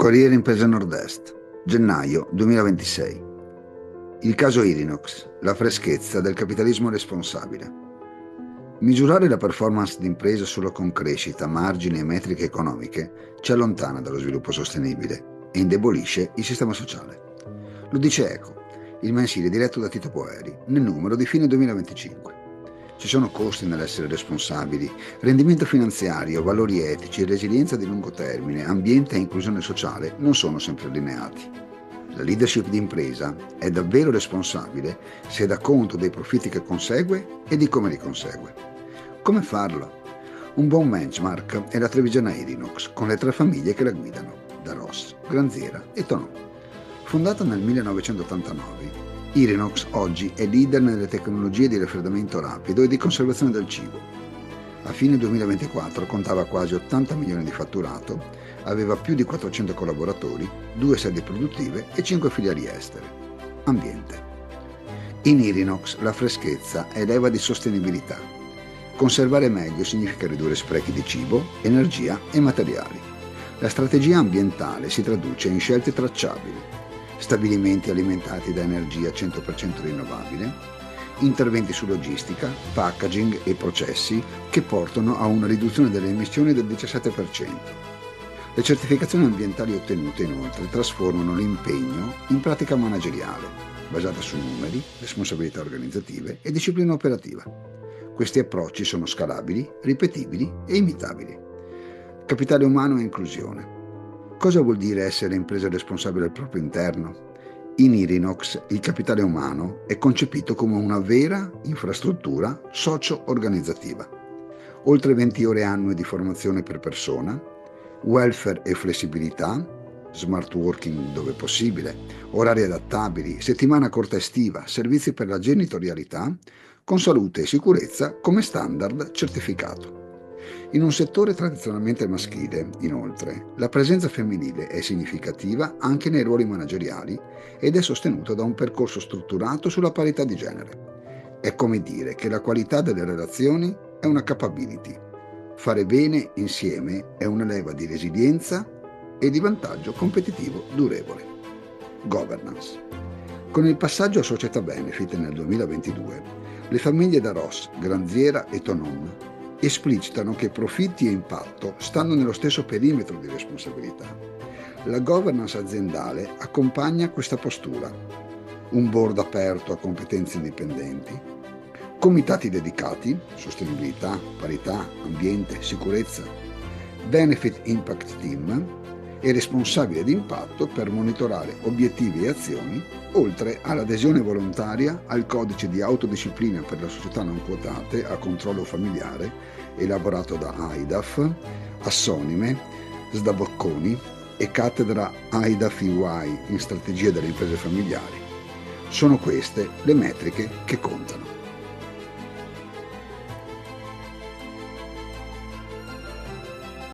Corriere Impresa Nord-Est, gennaio 2026. Il caso Irinox, la freschezza del capitalismo responsabile. Misurare la performance d'impresa solo con crescita, margini e metriche economiche ci allontana dallo sviluppo sostenibile e indebolisce il sistema sociale. Lo dice Eco, il mensile diretto da Tito Boeri, nel numero di fine 2025. Ci sono costi nell'essere responsabili, rendimento finanziario, valori etici, resilienza di lungo termine, ambiente e inclusione sociale non sono sempre allineati. La leadership di impresa è davvero responsabile se dà conto dei profitti che consegue e di come li consegue. Come farlo? Un buon benchmark è la Trevigiana Irinox, con le 3 famiglie che la guidano, da Ross, Granziera e Tonò. Fondata nel 1989, Irinox oggi è leader nelle tecnologie di raffreddamento rapido e di conservazione del cibo. A fine 2024 contava quasi 80 milioni di fatturato, aveva più di 400 collaboratori, 2 sedi produttive e 5 filiali estere. Ambiente. In Irinox la freschezza è leva di sostenibilità. Conservare meglio significa ridurre sprechi di cibo, energia e materiali. La strategia ambientale si traduce in scelte tracciabili. Stabilimenti alimentati da energia 100% rinnovabile, interventi su logistica, packaging e processi che portano a una riduzione delle emissioni del 17%. Le certificazioni ambientali ottenute inoltre trasformano l'impegno in pratica manageriale, basata su numeri, responsabilità organizzative e disciplina operativa. Questi approcci sono scalabili, ripetibili e imitabili. Capitale umano e inclusione. Cosa vuol dire essere impresa responsabile al proprio interno? In Irinox il capitale umano è concepito come una vera infrastruttura socio-organizzativa. Oltre 20 ore annue di formazione per persona, welfare e flessibilità, smart working dove possibile, orari adattabili, settimana corta estiva, servizi per la genitorialità, con salute e sicurezza come standard certificato. In un settore tradizionalmente maschile, inoltre, la presenza femminile è significativa anche nei ruoli manageriali ed è sostenuta da un percorso strutturato sulla parità di genere. È come dire che la qualità delle relazioni è una capability. Fare bene insieme è una leva di resilienza e di vantaggio competitivo durevole. Governance. Con il passaggio a società benefit nel 2022, le famiglie da Ross, Granziera e Tonon esplicitano che profitti e impatto stanno nello stesso perimetro di responsabilità. La governance aziendale accompagna questa postura. Un board aperto a competenze indipendenti, comitati dedicati, sostenibilità, parità, ambiente, sicurezza, benefit impact team e responsabile di impatto per monitorare obiettivi e azioni, oltre all'adesione volontaria al codice di autodisciplina per le società non quotate a controllo familiare elaborato da AIDAF, Assonime, Sdabocconi e cattedra AIDAF EY in strategia delle imprese familiari. Sono queste le metriche che contano.